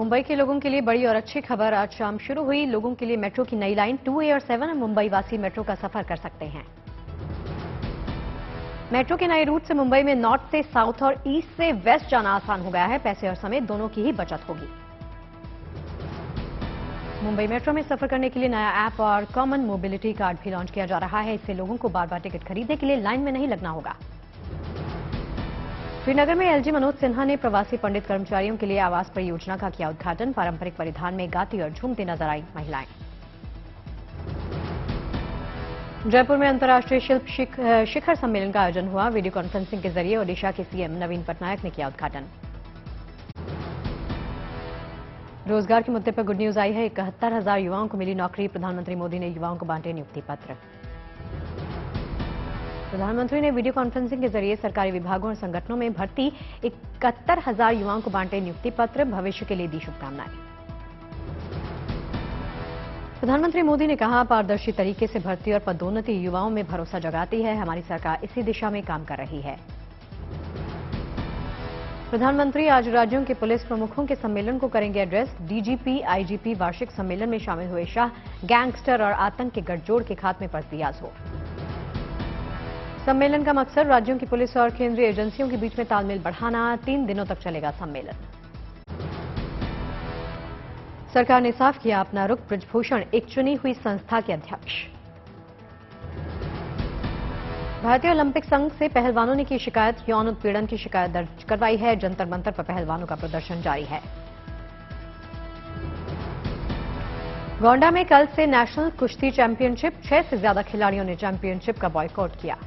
मुंबई के लोगों के लिए बड़ी और अच्छी खबर आज शाम शुरू हुई। लोगों के लिए मेट्रो की नई लाइन 2A और 7 मुंबई वासी मेट्रो का सफर कर सकते हैं। मेट्रो के नए रूट से मुंबई में नॉर्थ से साउथ और ईस्ट से वेस्ट जाना आसान हो गया है। पैसे और समय दोनों की ही बचत होगी। मुंबई मेट्रो में सफर करने के लिए नया ऐप और कॉमन मोबिलिटी कार्ड भी लॉन्च किया जा रहा है। इससे लोगों को बार बार टिकट खरीदने के लिए लाइन में नहीं लगना होगा। श्रीनगर में एलजी मनोज सिन्हा ने प्रवासी पंडित कर्मचारियों के लिए आवास परियोजना का किया उद्घाटन। पारंपरिक परिधान में गाती और झूमती नजर आई महिलाएं। जयपुर में अंतर्राष्ट्रीय शिल्प शिखर सम्मेलन का आयोजन हुआ। वीडियो कॉन्फ्रेंसिंग के जरिए ओडिशा के सीएम नवीन पटनायक ने किया उद्घाटन। रोजगार के मुद्दे पर गुड न्यूज आई है। 71,000 युवाओं को मिली नौकरी। प्रधानमंत्री मोदी ने युवाओं को बांटे नियुक्ति पत्र। प्रधानमंत्री ने वीडियो कॉन्फ्रेंसिंग के जरिए सरकारी विभागों और संगठनों में भर्ती 71,000 युवाओं को बांटे नियुक्ति पत्र। भविष्य के लिए दी शुभकामनाएं। प्रधानमंत्री मोदी ने कहा, पारदर्शी तरीके से भर्ती और पदोन्नति युवाओं में भरोसा जगाती है। हमारी सरकार इसी दिशा में काम कर रही है। प्रधानमंत्री आज राज्यों के पुलिस प्रमुखों के सम्मेलन को करेंगे एड्रेस। डीजीपी आईजीपी वार्षिक सम्मेलन में शामिल हुए शाह गैंगस्टर और आतंक के गठजोड़ के खात्मे पर दिया जोर। सम्मेलन का मकसद राज्यों की पुलिस और केंद्रीय एजेंसियों के बीच में तालमेल बढ़ाना। 3 दिनों तक चलेगा सम्मेलन। सरकार ने साफ किया अपना रुख। ब्रजभूषण एक चुनी हुई संस्था के अध्यक्ष। भारतीय ओलंपिक संघ से पहलवानों ने की शिकायत। यौन उत्पीड़न की शिकायत दर्ज करवाई है। जंतर मंतर पर पहलवानों का प्रदर्शन जारी है। गोंडा में कल से नेशनल कुश्ती चैंपियनशिप। 6 से ज्यादा खिलाड़ियों ने चैंपियनशिप का बॉयकॉट किया।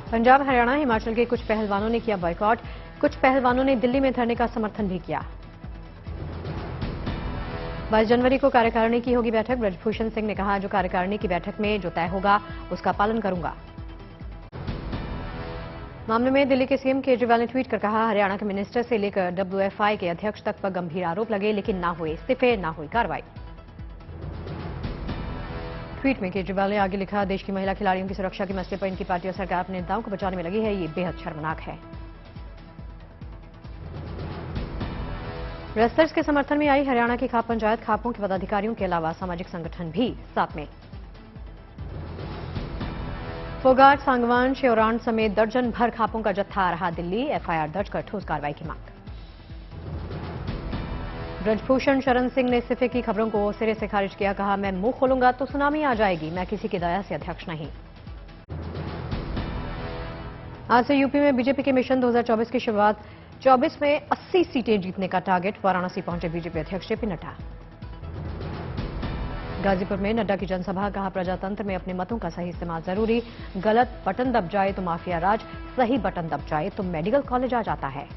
पंजाब, हरियाणा, हिमाचल के कुछ पहलवानों ने किया बॉयकॉट। कुछ पहलवानों ने दिल्ली में धरने का समर्थन भी किया। 22 जनवरी को कार्यकारिणी की होगी बैठक। ब्रजभूषण सिंह ने कहा, जो कार्यकारिणी की बैठक में जो तय होगा उसका पालन करूंगा। मामले में दिल्ली के सीएम केजरीवाल ने ट्वीट कर कहा, हरियाणा के मिनिस्टर से लेकर डब्ल्यूएफआई के अध्यक्ष तक पर गंभीर आरोप लगे, लेकिन ना हुए इस्तीफे, ना हुई कार्रवाई। ट्वीट में केजरीवाल ने आगे लिखा, देश की महिला खिलाड़ियों की सुरक्षा के मसले पर इनकी पार्टी और सरकार अपने नेताओं को बचाने में लगी है। ये बेहद शर्मनाक है। रेस्लर्स के समर्थन में आई हरियाणा की खाप पंचायत। खापों के पदाधिकारियों के अलावा सामाजिक संगठन भी साथ में। फोगाट, सांगवान, श्योरान समेत दर्जन भर खापों का जत्था आ रहा दिल्ली। एफआईआर दर्ज कर ठोस कार्रवाई की मांग। ब्रजभूषण शरण सिंह ने इस्तीफे की खबरों को सिरे से खारिज किया। कहा, मैं मुंह खोलूंगा तो सुनामी आ जाएगी। मैं किसी की दया से अध्यक्ष नहीं। आज से यूपी में बीजेपी के मिशन 2024 की शुरुआत। 24 में 80 सीटें जीतने का टारगेट। वाराणसी पहुंचे बीजेपी अध्यक्ष जेपी नड्डा। गाजीपुर में नड्डा की जनसभा। कहा, प्रजातंत्र में अपने मतों का सही इस्तेमाल जरूरी। गलत बटन दब जाए तो माफिया राज, सही बटन दब जाए तो मेडिकल कॉलेज आ जाता है।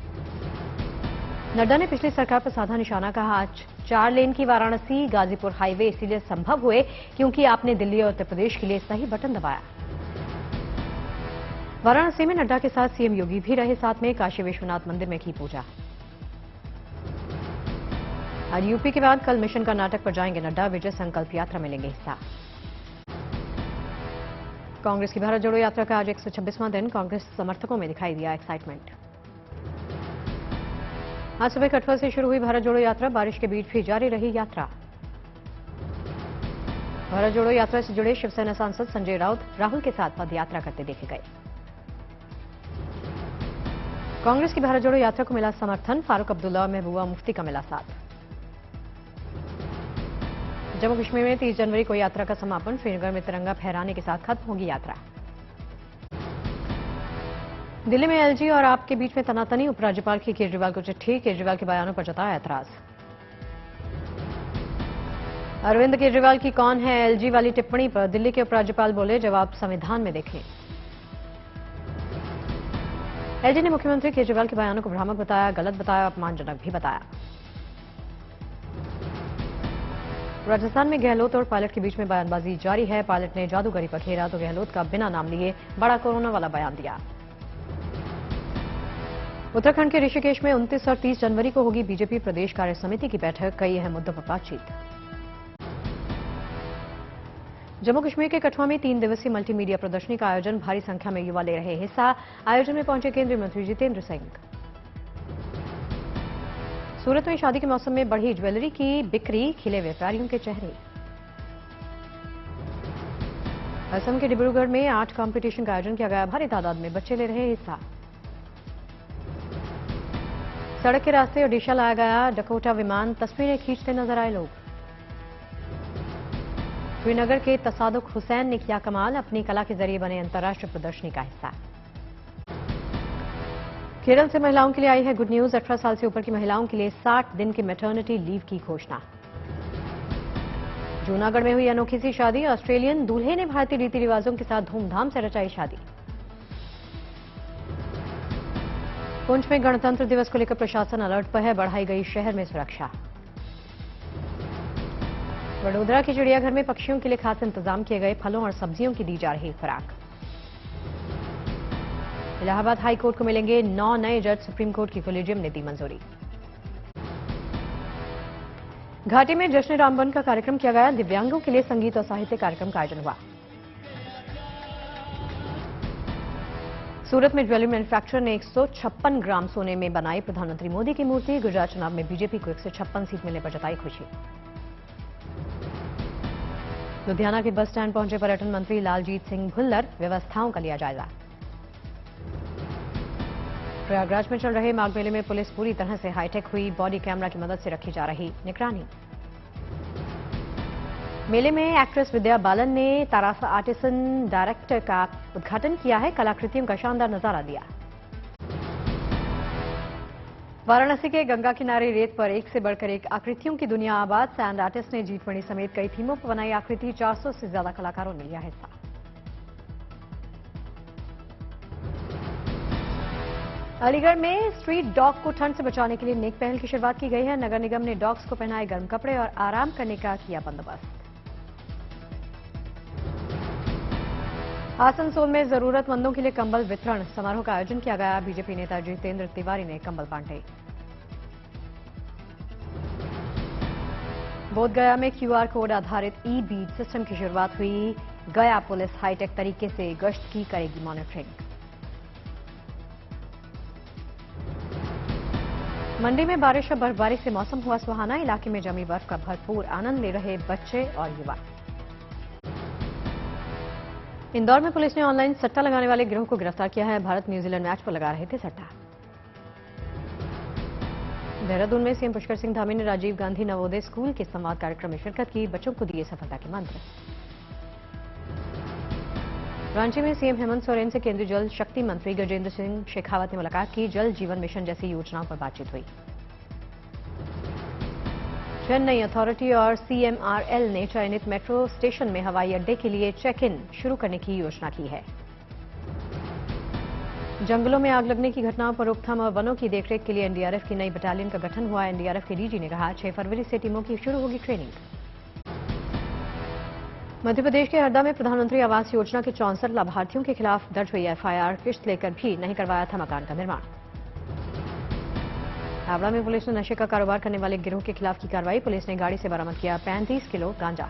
नड्डा ने पिछली सरकार पर साधा निशाना। कहा, आज 4 लेन की वाराणसी गाजीपुर हाईवे इसीलिए संभव हुए क्योंकि आपने दिल्ली और उत्तर प्रदेश के लिए सही बटन दबाया। वाराणसी में नड्डा के साथ सीएम योगी भी रहे साथ में। काशी विश्वनाथ मंदिर में की पूजा। आज यूपी के बाद कल मिशन कर्नाटक पर जाएंगे नड्डा। विजय संकल्प यात्रा में लेंगे हिस्सा। कांग्रेस की भारत जोड़ो यात्रा का आज 126वां दिन। कांग्रेस समर्थकों में दिखाई दिया एक्साइटमेंट। आज सुबह कठुआ से शुरू हुई भारत जोड़ो यात्रा। बारिश के बीच भी जारी रही यात्रा। भारत जोड़ो यात्रा से जुड़े शिवसेना सांसद संजय राउत राहुल के साथ पद यात्रा करते देखे गए। कांग्रेस की भारत जोड़ो यात्रा को मिला समर्थन। फारूक अब्दुल्ला और महबूबा मुफ्ती का मिला साथ। जम्मू कश्मीर में 30 जनवरी को यात्रा का समापन। श्रीनगर में तिरंगा फहराने के साथ खत्म होगी यात्रा। दिल्ली में एलजी और आप के बीच में तनातनी। उपराज्यपाल की केजरीवाल को चिट्ठी। केजरीवाल के बयानों पर जताया ऐतराज। अरविंद केजरीवाल की कौन है एलजी वाली टिप्पणी पर दिल्ली के उपराज्यपाल बोले, जवाब संविधान में देखें। एलजी ने मुख्यमंत्री केजरीवाल के बयानों को भ्रामक बताया, गलत बताया, अपमानजनक भी बताया। राजस्थान में गहलोत और पायलट के बीच में बयानबाजी जारी है। पायलट ने जादूगरी पर घेरा तो गहलोत का बिना नाम लिए बड़ा कोरोना वाला बयान दिया। उत्तराखंड के ऋषिकेश में 29 और 30 जनवरी को होगी बीजेपी प्रदेश कार्य समिति की बैठक। कई अहम मुद्दों पर बातचीत। जम्मू कश्मीर के कठुआ में 3 दिवसीय मल्टीमीडिया प्रदर्शनी का आयोजन। भारी संख्या में युवा ले रहे हिस्सा। आयोजन में पहुंचे केंद्रीय मंत्री जितेंद्र सिंह। सूरत में शादी के मौसम में बढ़ी ज्वेलरी की बिक्री, खिले व्यापारियों के चेहरे। असम के डिब्रूगढ़ में आर्ट कंपटीशन का आयोजन किया गया। भारी तादाद में बच्चे ले रहे हिस्सा। सड़क के रास्ते ओडिशा लाया गया डकोटा विमान, तस्वीरें खींचते नजर आए लोग। श्रीनगर के तसादुक हुसैन ने किया कमाल, अपनी कला के जरिए बने अंतर्राष्ट्रीय प्रदर्शनी का हिस्सा। केरल से महिलाओं के लिए आई है गुड न्यूज। 18 साल से ऊपर की महिलाओं के लिए 60 दिन की मैटरनिटी लीव की घोषणा। जूनागढ़ में हुई अनोखी सी शादी। ऑस्ट्रेलियन दूल्हे ने भारतीय रीति रिवाजों के साथ धूमधाम से रचाई शादी। पुंछ में गणतंत्र दिवस को लेकर प्रशासन अलर्ट पर है, बढ़ाई गई शहर में सुरक्षा। वडोदरा के चिड़ियाघर में पक्षियों के लिए खास इंतजाम किए गए, फलों और सब्जियों की दी जा रही खुराक। इलाहाबाद हाई कोर्ट को मिलेंगे 9 नए जज, सुप्रीम कोर्ट की कोलेजियम ने दी मंजूरी। घाटी में जश्न रामबन का कार्यक्रम किया गया। दिव्यांगों के लिए संगीत और साहित्य कार्यक्रम का आयोजन हुआ। सूरत में ज्वेलरी मैन्युफैक्चरर ने 156 ग्राम सोने में बनाई प्रधानमंत्री मोदी की मूर्ति। गुजरात चुनाव में बीजेपी को 156 सीट मिलने पर जताई खुशी। लुधियाना के बस स्टैंड पहुंचे पर्यटन मंत्री लालजीत सिंह भुल्लर, व्यवस्थाओं का लिया जायजा। प्रयागराज में चल रहे माघ मेले में पुलिस पूरी तरह से हाईटेक हुई, बॉडी कैमरा की मदद से रखी जा रही निगरानी। मेले में एक्ट्रेस विद्या बालन ने तारासा आर्टिसन डायरेक्टर का उद्घाटन किया है, कलाकृतियों का शानदार नजारा दिया। वाराणसी के गंगा किनारे रेत पर एक से बढ़कर एक आकृतियों की दुनिया आबाद। सैंड आर्टिस्ट ने G20 समेत कई थीमों पर बनाई आकृति। 400 से ज्यादा कलाकारों ने लिया हिस्सा। अलीगढ़ में स्ट्रीट डॉग को ठंड से बचाने के लिए नेक पहल की शुरुआत की गई है। नगर निगम ने डॉग्स को पहनाए गर्म कपड़े और आराम करने का किया बंदोबस्त। आसनसोल में जरूरतमंदों के लिए कंबल वितरण समारोह का आयोजन किया गया। बीजेपी नेता जितेंद्र तिवारी ने कंबल बांटे। बोधगया में QR कोड आधारित ई-बीट सिस्टम की शुरुआत हुई। गया पुलिस हाईटेक तरीके से गश्त की करेगी मॉनिटरिंग। मंडी में बारिश और बर्फबारी से मौसम हुआ सुहाना। इलाके में जमी बर्फ का भरपूर आनंद ले रहे बच्चे और युवा। इंदौर में पुलिस ने ऑनलाइन सट्टा लगाने वाले गिरोह को गिरफ्तार किया है। भारत न्यूजीलैंड मैच पर लगा रहे थे सट्टा। देहरादून में सीएम पुष्कर सिंह धामी ने राजीव गांधी नवोदय स्कूल के संवाद कार्यक्रम में शिरकत की। बच्चों को दिए सफलता के मंत्र। रांची में सीएम हेमंत सोरेन से केंद्रीय जल शक्ति मंत्री गजेंद्र सिंह शेखावत ने मुलाकात की। जल जीवन मिशन जैसी योजनाओं पर बातचीत हुई। चेन्नई अथॉरिटी और CMRL ने चयनित मेट्रो स्टेशन में हवाई अड्डे के लिए चेक इन शुरू करने की योजना की है। जंगलों में आग लगने की घटनाओं पर रोकथाम और वनों की देखरेख के लिए एनडीआरएफ की नई बटालियन का गठन हुआ। एनडीआरएफ के डीजी ने कहा 6 फरवरी से टीमों की शुरू होगी ट्रेनिंग। मध्य प्रदेश के हरदा में प्रधानमंत्री आवास योजना के 64 लाभार्थियों के खिलाफ दर्ज हुई FIR। किश्त लेकर भी नहीं करवाया था मकान का निर्माण। हावड़ा में पुलिस ने नशे का कारोबार करने वाले गिरोह के खिलाफ की कार्रवाई। पुलिस ने गाड़ी से बरामद किया 35 किलो गांजा।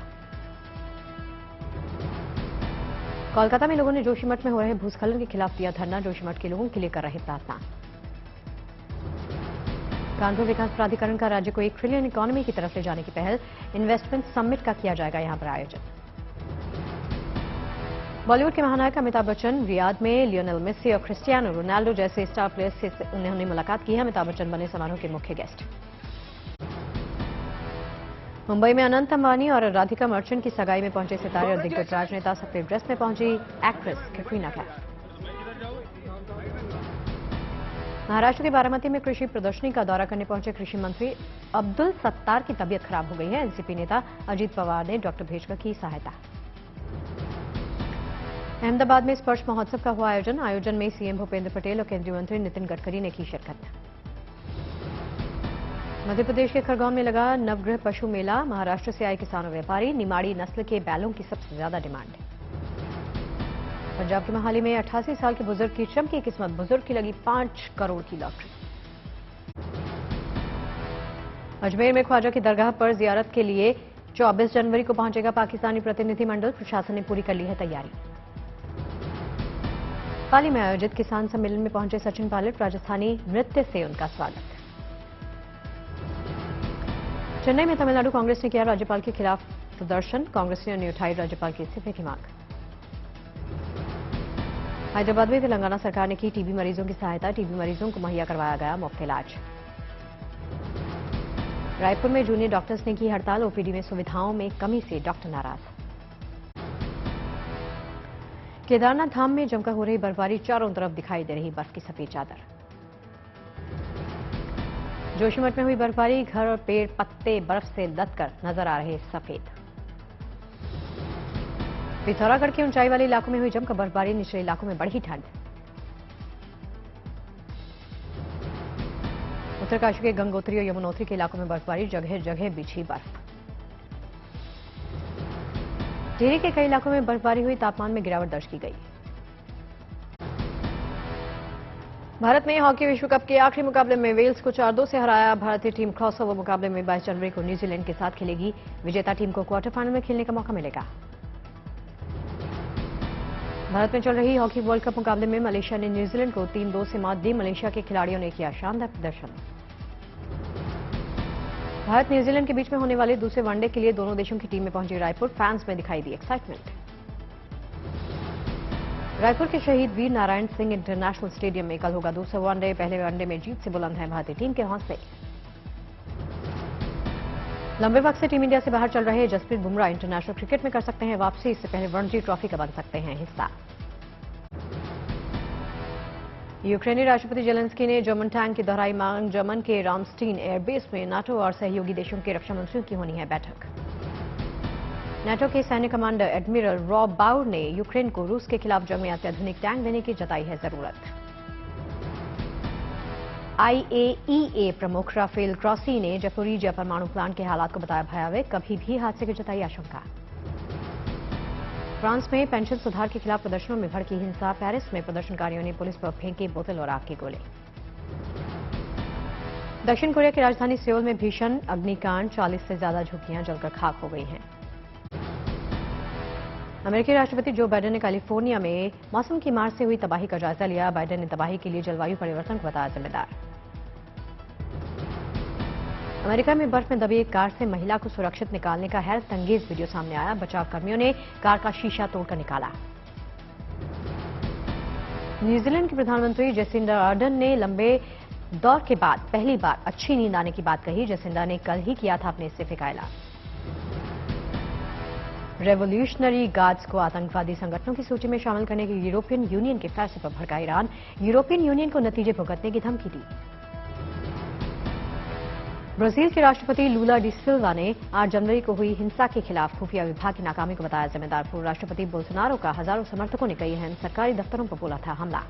कोलकाता में लोगों ने जोशीमठ में हो रहे भूस्खलन के खिलाफ दिया धरना। जोशीमठ के लोगों के लिए कर रहे प्रार्थना। कानपुर विकास प्राधिकरण का राज्य को 1 ट्रिलियन इकोनॉमी की तरफ ले जाने की पहल। इन्वेस्टमेंट समिट का किया जाएगा यहां पर आयोजन। बॉलीवुड के महानायक अमिताभ बच्चन रियाद में लियोनेल मेसी और क्रिस्टियानो रोनाल्डो जैसे स्टार प्लेयर्स से उन्होंने मुलाकात की है। अमिताभ बच्चन बने समारोह के मुख्य गेस्ट। मुंबई में अनंत अंबानी और राधिका मर्चेंट की सगाई में पहुंचे सितारे और दिग्गज राजनेता। सफेद ड्रेस में पहुंची एक्ट्रेस कैटरीना कैफ। महाराष्ट्र के बारामती में कृषि प्रदर्शनी का दौरा करने पहुंचे कृषि मंत्री अब्दुल सत्तार की तबीयत खराब हो गई है। एनसीपी नेता अजीत पवार ने डॉक्टर भेजकर की सहायता। अहमदाबाद में स्पर्श महोत्सव का हुआ आयोजन में सीएम भूपेंद्र पटेल और केंद्रीय मंत्री नितिन गडकरी ने की शिरकत। मध्य प्रदेश के खरगोन में लगा नवग्रह पशु मेला। महाराष्ट्र से आए किसान और व्यापारी। निमाड़ी नस्ल के बैलों की सबसे ज्यादा डिमांड। पंजाब के मोहाली में 88 साल के बुजुर्ग की चमकी किस्मत। बुजुर्ग की लगी 5 करोड़ की लॉटरी। अजमेर में ख्वाजा की दरगाह पर जियारत के लिए 24 जनवरी को पहुंचेगा पाकिस्तानी प्रतिनिधिमंडल। प्रशासन ने पूरी कर ली है तैयारी। पाली में आयोजित किसान सम्मेलन में पहुंचे सचिन पायलट। राजस्थानी नृत्य से उनका स्वागत। चेन्नई में तमिलनाडु कांग्रेस ने किया राज्यपाल के खिलाफ प्रदर्शन। कांग्रेसियों ने उठाई राज्यपाल के इस्तीफे की मांग। हैदराबाद में तेलंगाना सरकार ने की टीबी मरीजों की सहायता। टीबी मरीजों को मुहैया करवाया गया मुफ्त इलाज। रायपुर में जूनियर डॉक्टर्स ने की हड़ताल। ओपीडी में सुविधाओं में कमी से डॉक्टर नाराज। केदारनाथ धाम में जमकर हो रही बर्फबारी, चारों तरफ दिखाई दे रही बर्फ की सफेद चादर। जोशीमठ में हुई बर्फबारी, घर और पेड़ पत्ते बर्फ से लदकर नजर आ रहे सफेद। पिथौरागढ़ के ऊंचाई वाले इलाकों में हुई जमकर बर्फबारी, निचले इलाकों में बढ़ी ठंड। उत्तरकाशी के गंगोत्री और यमुनोत्री के इलाकों में बर्फबारी, जगह जगह बिछी बर्फ। टिहरी के कई इलाकों में बर्फबारी हुई, तापमान में गिरावट दर्ज की गई। भारत में हॉकी विश्व कप के आखिरी मुकाबले में वेल्स को 4-2 से हराया। भारतीय टीम क्रॉसओवर मुकाबले में 22 जनवरी को न्यूजीलैंड के साथ खेलेगी। विजेता टीम को क्वार्टर फाइनल में खेलने का मौका मिलेगा। भारत में चल रही हॉकी वर्ल्ड कप मुकाबले में मलेशिया ने न्यूजीलैंड को 3-2 से मात दी। मलेशिया के खिलाड़ियों ने किया शानदार प्रदर्शन। भारत न्यूजीलैंड के बीच में होने वाले दूसरे वनडे के लिए दोनों देशों की टीमें पहुंची रायपुर। फैंस में दिखाई दी एक्साइटमेंट। रायपुर के शहीद वीर नारायण सिंह इंटरनेशनल स्टेडियम में कल होगा दूसरा वनडे। पहले वनडे में जीत से बुलंद है भारतीय टीम के हौसले। लंबे वक्त से टीम इंडिया से बाहर चल रहे जसप्रीत बुमराह इंटरनेशनल क्रिकेट में कर सकते हैं वापसी। इससे पहले रणजी ट्रॉफी का बन सकते हैं हिस्सा। यूक्रेनी राष्ट्रपति जेलेंस्की ने जर्मन टैंक की दोहराई मांग। जर्मन के रामस्टीन एयरबेस में नाटो और सहयोगी देशों के रक्षा मंत्रियों की होनी है बैठक। नाटो के सैन्य कमांडर एडमिरल रॉब बाउर ने यूक्रेन को रूस के खिलाफ जंग में अत्याधुनिक टैंक देने की जताई है जरूरत। IAEA प्रमुख राफेल ग्रॉसी ने जपोरीजिया परमाणु प्लांट के हालात को बताया भयावह। कभी भी हादसे की जताई आशंका। फ्रांस में पेंशन सुधार के खिलाफ प्रदर्शनों में भड़की हिंसा। पेरिस में प्रदर्शनकारियों ने पुलिस पर फेंके बोतल और आग के गोले। दक्षिण कोरिया की राजधानी सियोल में भीषण अग्निकांड, 40 से ज्यादा झुग्गियां जलकर खाक हो गई हैं। अमेरिकी राष्ट्रपति जो बाइडेन ने कैलिफोर्निया में मौसम की मार से हुई तबाही का जायजा लिया। बाइडेन ने तबाही के लिए जलवायु परिवर्तन को बताया जिम्मेदार। अमेरिका में बर्फ में दबी एक कार से महिला को सुरक्षित निकालने का हैरत अंगेज वीडियो सामने आया। बचाव कर्मियों ने कार का शीशा तोड़कर निकाला। न्यूजीलैंड की प्रधानमंत्री जेसिंडा आर्डन ने लंबे दौर के बाद पहली बार अच्छी नींद आने की बात कही। जेसिंडा ने कल ही किया था अपने इस्तीफे का ऐलान। रेवोल्यूशनरी गार्ड्स को आतंकवादी संगठनों की सूची में शामिल करने के यूरोपियन यूनियन के फैसले पर भड़का ईरान। यूरोपियन यूनियन को नतीजे भुगतने की धमकी दी। ब्राजील के राष्ट्रपति लूला डी सिल्वा ने 8 जनवरी को हुई हिंसा के खिलाफ खुफिया विभाग की नाकामी को बताया जिम्मेदार। पूर्व राष्ट्रपति बोल्सोनारो का हजारों समर्थकों ने कई अहम सरकारी दफ्तरों पर बोला था हमला।